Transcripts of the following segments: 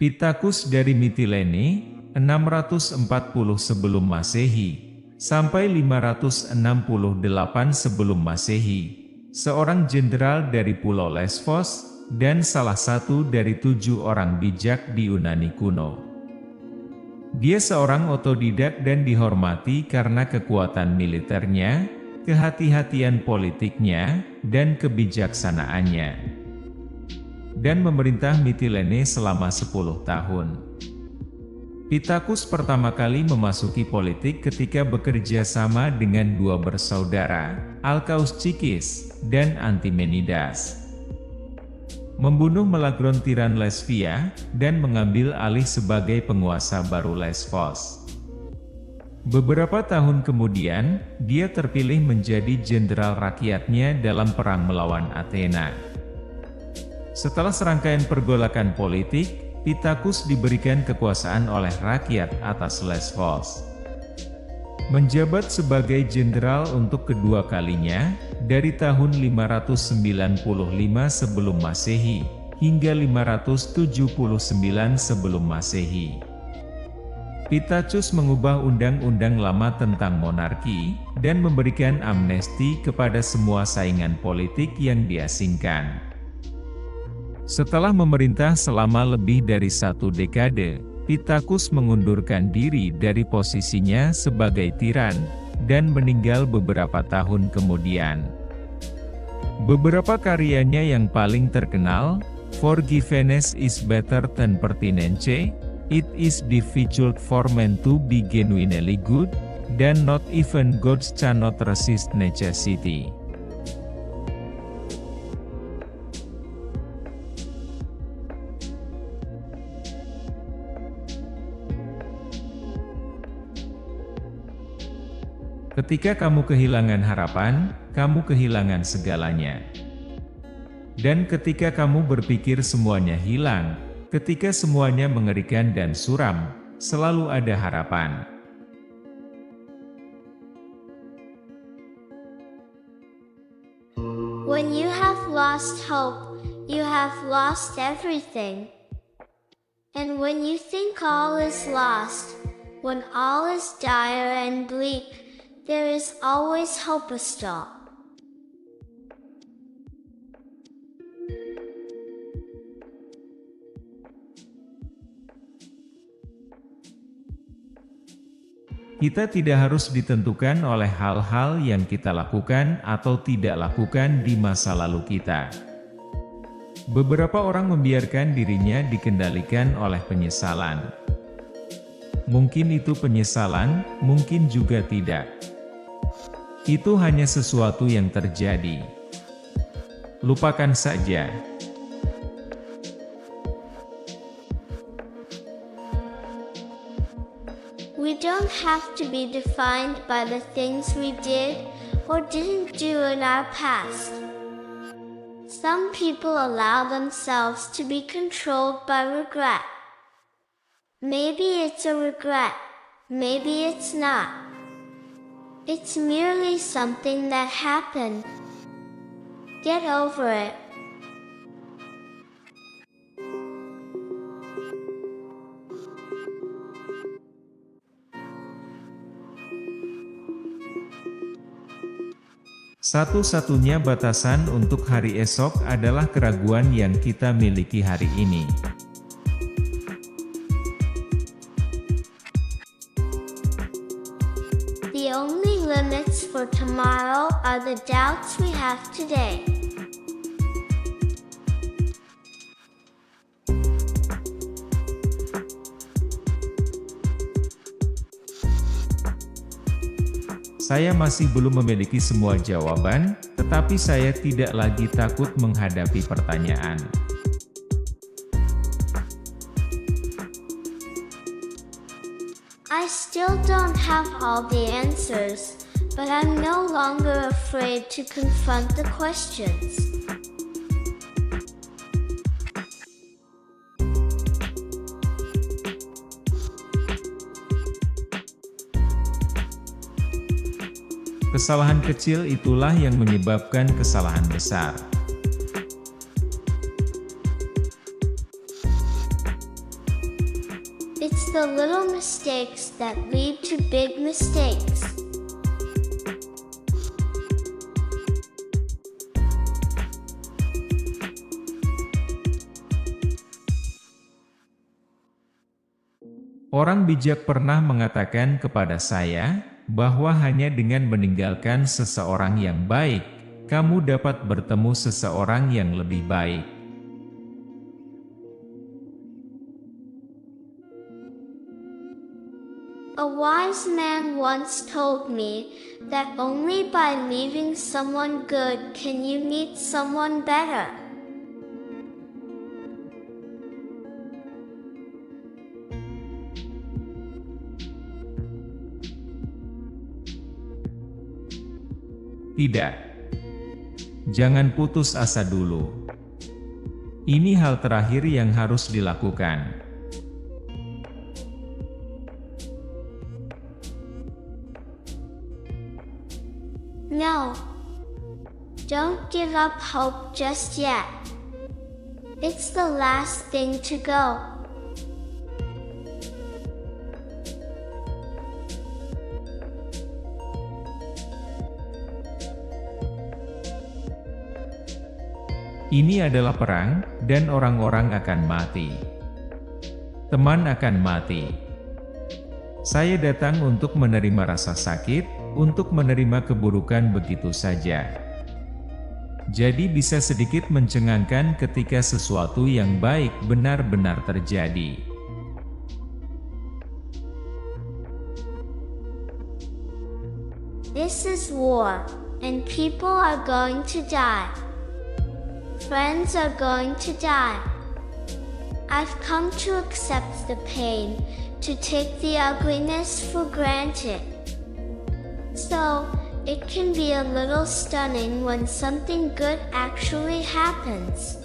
Pittacus dari Mitilene, 640 sebelum Masehi, sampai 568 sebelum Masehi, seorang jenderal dari Pulau Lesvos, dan salah satu dari 7 orang bijak di Yunani kuno. Dia seorang otodidak dan dihormati karena kekuatan militernya, kehati-hatian politiknya, dan kebijaksanaannya. Dan memerintah Mitilene selama 10 tahun. Pittacus pertama kali memasuki politik ketika bekerja sama dengan 2 bersaudara, Alcaeus Cikis dan Antimenidas. Membunuh Melagron tiran Lesvia, dan mengambil alih sebagai penguasa baru Lesvos. Beberapa tahun kemudian, dia terpilih menjadi jenderal rakyatnya dalam perang melawan Athena. Setelah serangkaian pergolakan politik, Pittacus diberikan kekuasaan oleh rakyat atas Lesvos. Menjabat sebagai jenderal untuk kedua kalinya, dari tahun 595 sebelum Masehi, hingga 579 sebelum Masehi. Pittacus mengubah undang-undang lama tentang monarki, dan memberikan amnesti kepada semua saingan politik yang diasingkan. Setelah memerintah selama lebih dari 1 dekade, Pittacus mengundurkan diri dari posisinya sebagai tiran, dan meninggal beberapa tahun kemudian. Beberapa karyanya yang paling terkenal, Forgiveness is better than pertinence, It is difficult for men to be genuinely good, dan Not even gods cannot resist necessity. Ketika kamu kehilangan harapan, kamu kehilangan segalanya. Dan ketika kamu berpikir semuanya hilang, ketika semuanya mengerikan dan suram, selalu ada harapan. When you have lost hope, you have lost everything. And when you think all is lost, when all is dire and bleak, there is always hope still. Kita tidak harus ditentukan oleh hal-hal yang kita lakukan atau tidak lakukan di masa lalu kita. Beberapa orang membiarkan dirinya dikendalikan oleh penyesalan. Mungkin itu penyesalan, mungkin juga tidak. Itu hanya sesuatu yang terjadi. Lupakan saja. We don't have to be defined by the things we did or didn't do in our past. Some people allow themselves to be controlled by regret. Maybe it's a regret, maybe it's not. It's merely something that happened. Get over it. Satu-satunya batasan untuk hari esok adalah keraguan yang kita miliki hari ini. The only limits for tomorrow are the doubts we have today. Saya masih belum memiliki semua jawaban, tetapi saya tidak lagi takut menghadapi pertanyaan. I still don't have all the answers, but I'm no longer afraid to confront the questions. Kesalahan kecil itulah yang menyebabkan kesalahan besar. It's the little mistakes that lead to big mistakes. Orang bijak pernah mengatakan kepada saya, bahwa hanya dengan meninggalkan seseorang yang baik, kamu dapat bertemu seseorang yang lebih baik. A wise man once told me that only by leaving someone good can you meet someone better. Tidak. Jangan putus asa dulu. Ini hal terakhir yang harus dilakukan. No. Don't give up hope just yet. It's the last thing to go. Ini adalah perang, dan orang-orang akan mati. Teman akan mati. Saya datang untuk menerima rasa sakit, untuk menerima keburukan begitu saja. Jadi bisa sedikit mencengangkan ketika sesuatu yang baik benar-benar terjadi. This is war, and people are going to die. Friends are going to die. I've come to accept the pain, to take the ugliness for granted. So, it can be a little stunning when something good actually happens.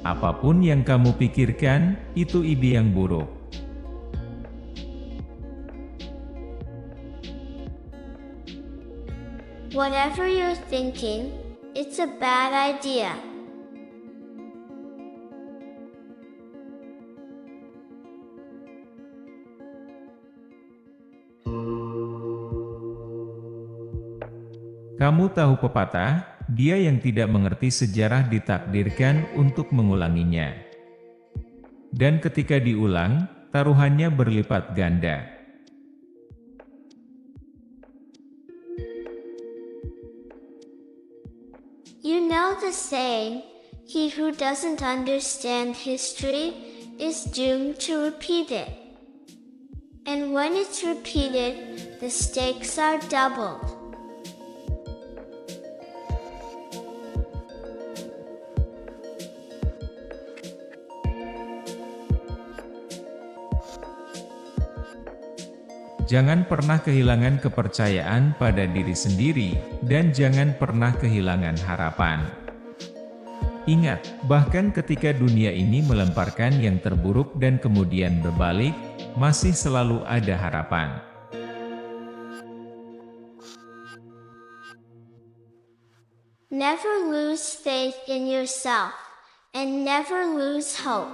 Apapun yang kamu pikirkan, itu ide yang buruk. Whatever you're thinking, it's a bad idea. Kamu tahu pepatah, dia yang tidak mengerti sejarah ditakdirkan untuk mengulanginya. Dan ketika diulang, taruhannya berlipat ganda. You know the saying, he who doesn't understand history is doomed to repeat it. And when it's repeated, the stakes are doubled. Jangan pernah kehilangan kepercayaan pada diri sendiri, dan jangan pernah kehilangan harapan. Ingat, bahkan ketika dunia ini melemparkan yang terburuk dan kemudian berbalik, masih selalu ada harapan. Never lose faith in yourself, and never lose hope.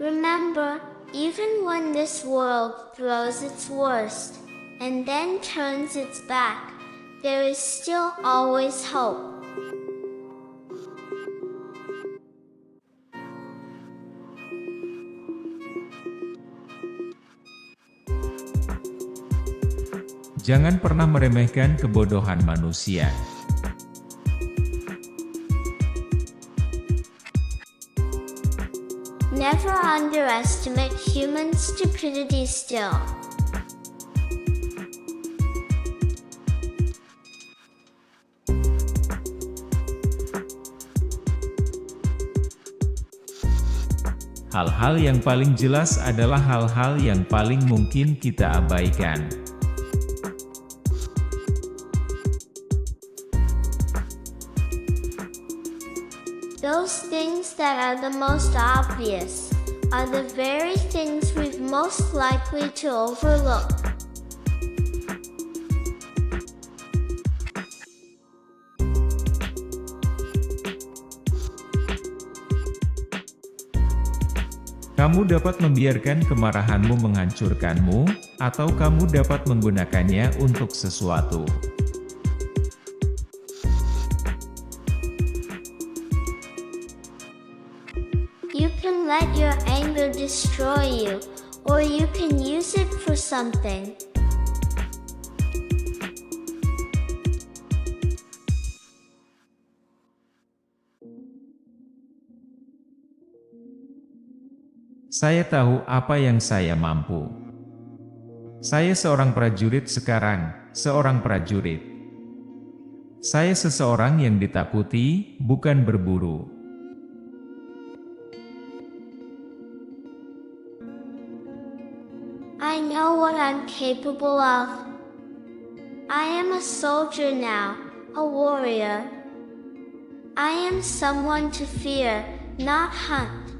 Remember, even when this world throws its worst, and then turns its back, there is still always hope. Jangan pernah meremehkan kebodohan manusia. Never underestimate human stupidity still. Hal-hal yang paling jelas adalah hal-hal yang paling mungkin kita abaikan. Those things that are the most obvious are the very things we're most likely to overlook. Kamu dapat membiarkan kemarahanmu menghancurkanmu, atau kamu dapat menggunakannya untuk sesuatu. You can let your anger destroy you, or you can use it for something. Saya tahu apa yang saya mampu. Saya seorang prajurit sekarang, seorang prajurit. Saya seseorang yang ditakuti, bukan berburu. I know what I'm capable of. I am a soldier now, a warrior. I am someone to fear, not hunt.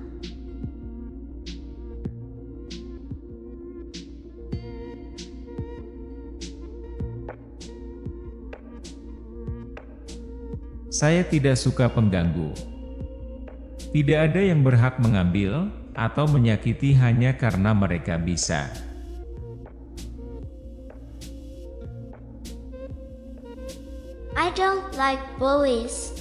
Saya tidak suka pengganggu. Tidak ada yang berhak mengambil atau menyakiti hanya karena mereka bisa. I don't like bullies.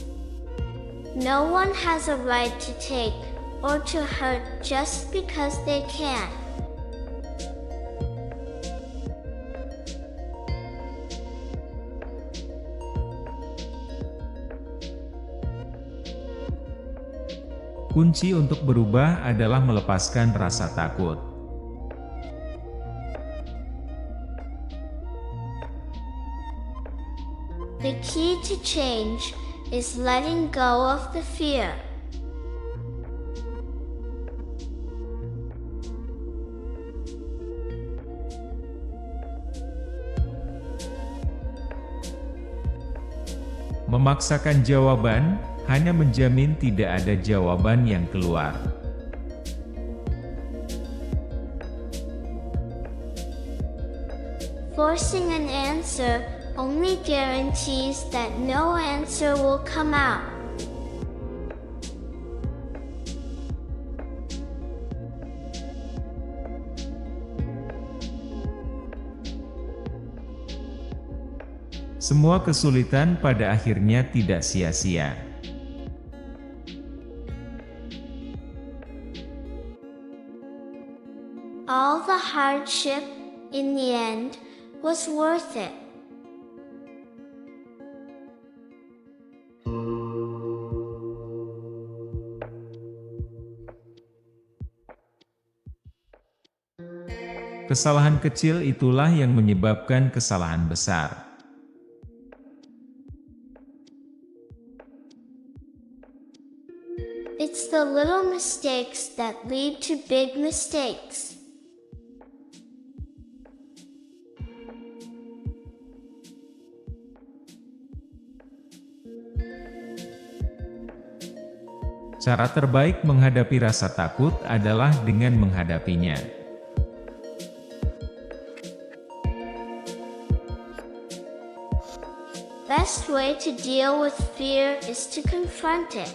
No one has a right to take or to hurt just because they can. Kunci untuk berubah adalah melepaskan rasa takut. The key to change is letting go of the fear. Memaksakan jawaban hanya menjamin tidak ada jawaban yang keluar. Forcing an answer only guarantees that no answer will come out. Semua kesulitan pada akhirnya tidak sia-sia. All the hardship, in the end, was worth it. Kesalahan kecil itulah yang menyebabkan kesalahan besar. It's the little mistakes that lead to big mistakes. Cara terbaik menghadapi rasa takut adalah dengan menghadapinya. Best way to deal with fear is to confront it.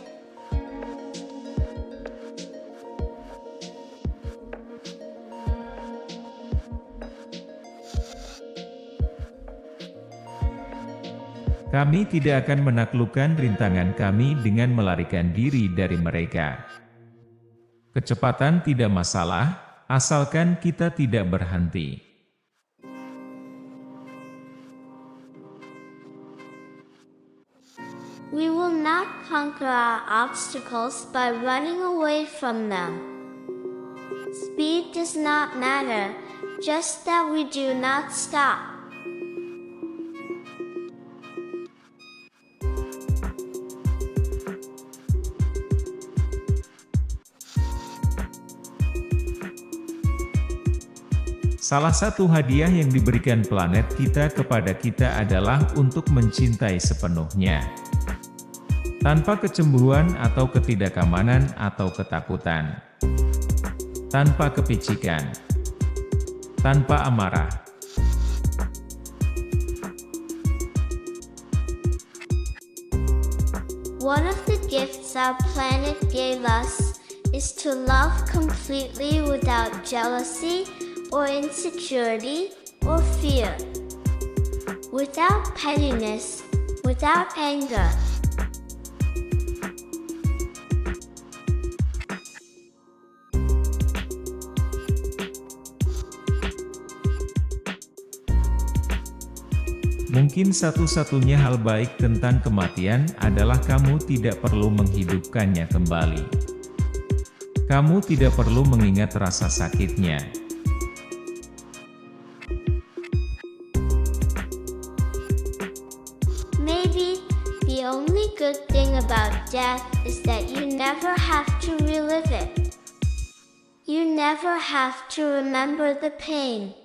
Kami tidak akan menaklukkan rintangan kami dengan melarikan diri dari mereka. Kecepatan tidak masalah, asalkan kita tidak berhenti. We will not conquer our obstacles by running away from them. Speed does not matter, just that we do not stop. Salah satu hadiah yang diberikan planet kita kepada kita adalah untuk mencintai sepenuhnya. Tanpa kecemburuan atau ketidakamanan atau ketakutan. Tanpa kepicikan. Tanpa amarah. One of the gifts our planet gave us is to love completely without jealousy or insecurity or fear, without pettiness, without anger. Mungkin satu-satunya hal baik tentang kematian adalah kamu tidak perlu menghidupkannya kembali. Kamu tidak perlu mengingat rasa sakitnya. Maybe the only good thing about death is that you never have to relive it. You never have to remember the pain.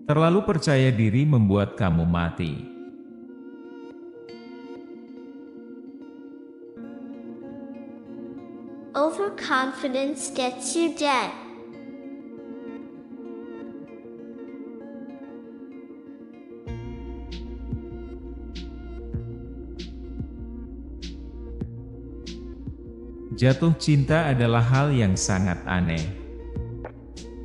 Terlalu percaya diri membuat kamu mati. Overconfidence gets you dead. Jatuh cinta adalah hal yang sangat aneh.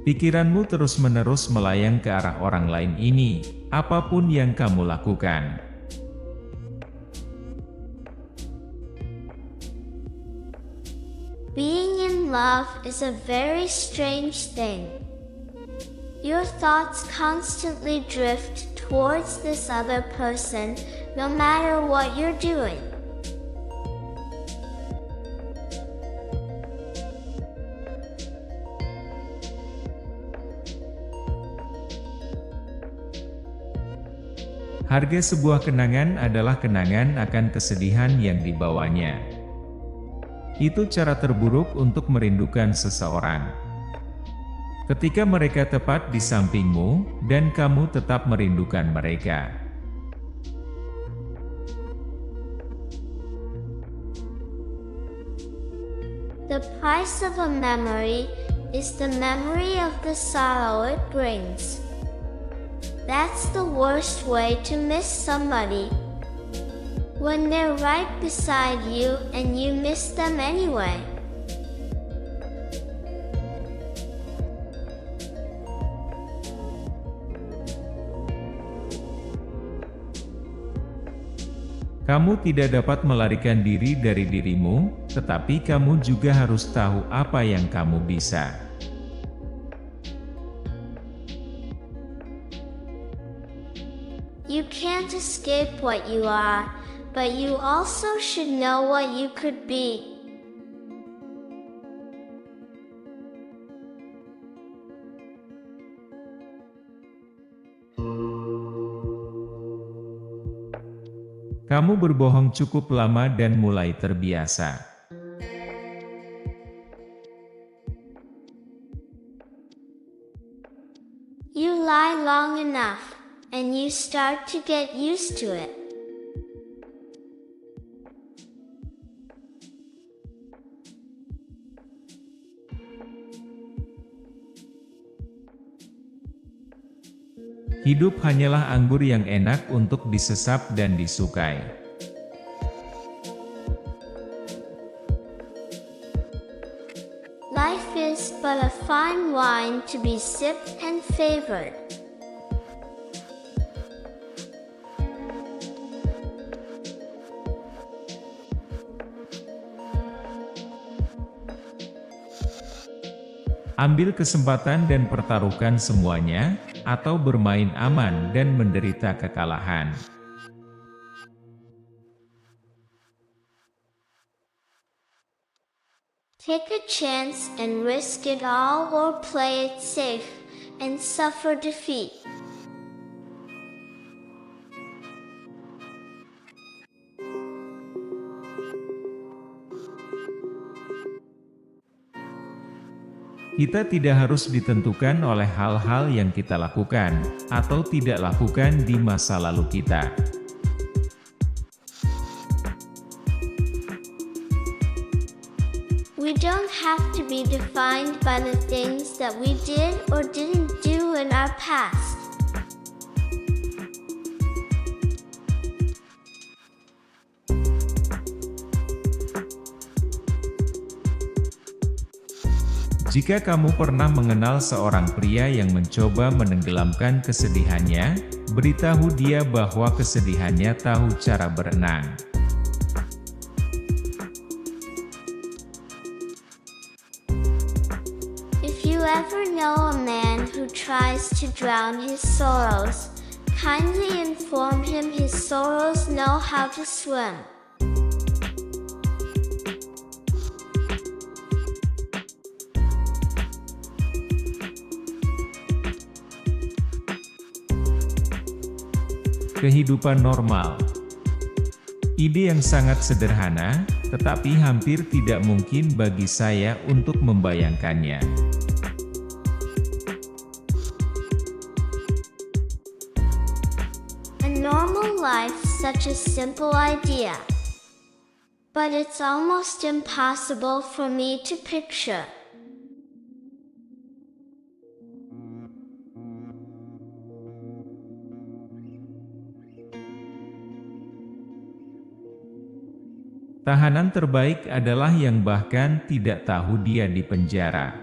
Pikiranmu terus-menerus melayang ke arah orang lain ini, apapun yang kamu lakukan. Being in love is a very strange thing. Your thoughts constantly drift towards this other person, no matter what you're doing. Harga sebuah kenangan adalah kenangan akan kesedihan yang dibawanya. Itu cara terburuk untuk merindukan seseorang. Ketika mereka tepat di sampingmu, dan kamu tetap merindukan mereka. The price of a memory is the memory of the sorrow it brings. That's the worst way to miss somebody. When they're right beside you and you miss them anyway. Kamu tidak dapat melarikan diri dari dirimu, tetapi kamu juga harus tahu apa yang kamu bisa. You can't escape what you are, but you also should know what you could be. Kamu berbohong cukup lama dan mulai terbiasa. You lie long enough, and you start to get used to it. Hidup hanyalah anggur yang enak untuk disesap dan disukai. Life is but a fine wine to be sipped and favored. Ambil kesempatan dan pertaruhkan semuanya, atau bermain aman dan menderita kekalahan. Take a chance and risk it all, or play it safe and suffer defeat. Kita tidak harus ditentukan oleh hal-hal yang kita lakukan, atau tidak lakukan di masa lalu kita. We don't have to be defined by the things that we did or didn't do in our past. Jika kamu pernah mengenal seorang pria yang mencoba menenggelamkan kesedihannya, beritahu dia bahwa kesedihannya tahu cara berenang. If you ever know a man who tries to drown his sorrows, kindly inform him his sorrows know how to swim. Kehidupan normal. Ide yang sangat sederhana, tetapi hampir tidak mungkin bagi saya untuk membayangkannya. A normal life, such a simple idea. But it's almost impossible for me to picture. Tahanan terbaik adalah yang bahkan tidak tahu dia di penjara.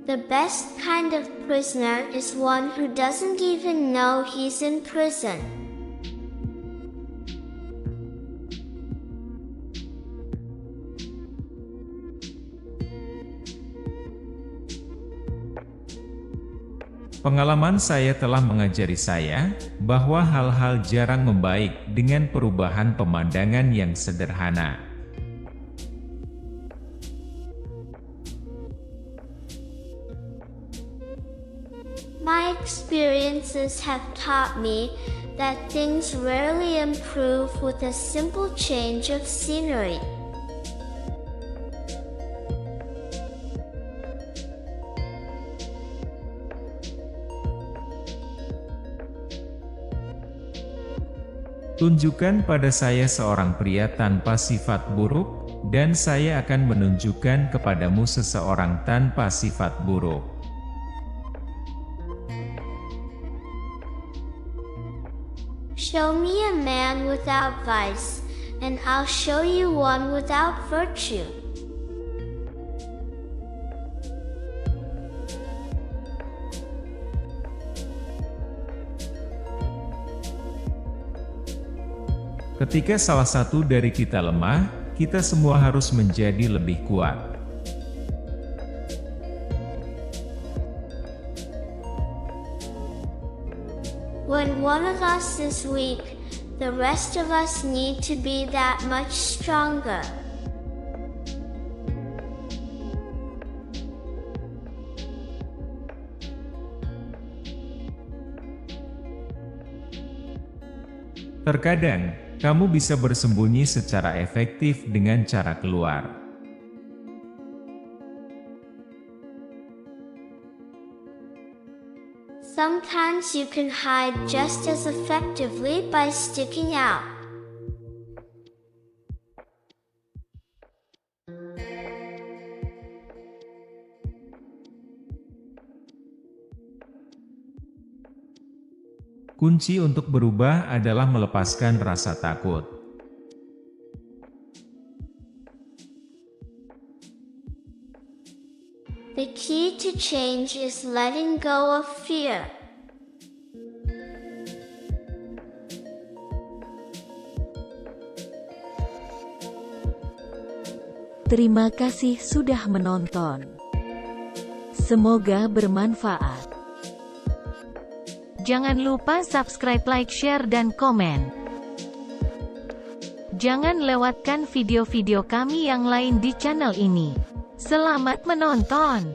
The best kind of prisoner is one who doesn't even know he's in prison. Pengalaman saya telah mengajari saya, bahwa hal-hal jarang membaik dengan perubahan pemandangan yang sederhana. My experiences have taught me that things rarely improve with a simple change of scenery. Tunjukkan pada saya seorang pria tanpa sifat buruk, dan saya akan menunjukkan kepadamu seseorang tanpa sifat buruk. Show me a man without vice, and I'll show you one without virtue. Ketika salah satu dari kita lemah, kita semua harus menjadi lebih kuat. When one of us is weak, the rest of us need to be that much stronger. Terkadang, kamu bisa bersembunyi secara efektif dengan cara keluar. Sometimes you can hide just as effectively by sticking out. Kunci untuk berubah adalah melepaskan rasa takut. The key to change is letting go of fear. Terima kasih sudah menonton. Semoga bermanfaat. Jangan lupa subscribe, like, share, dan komen. Jangan lewatkan video-video kami yang lain di channel ini. Selamat menonton!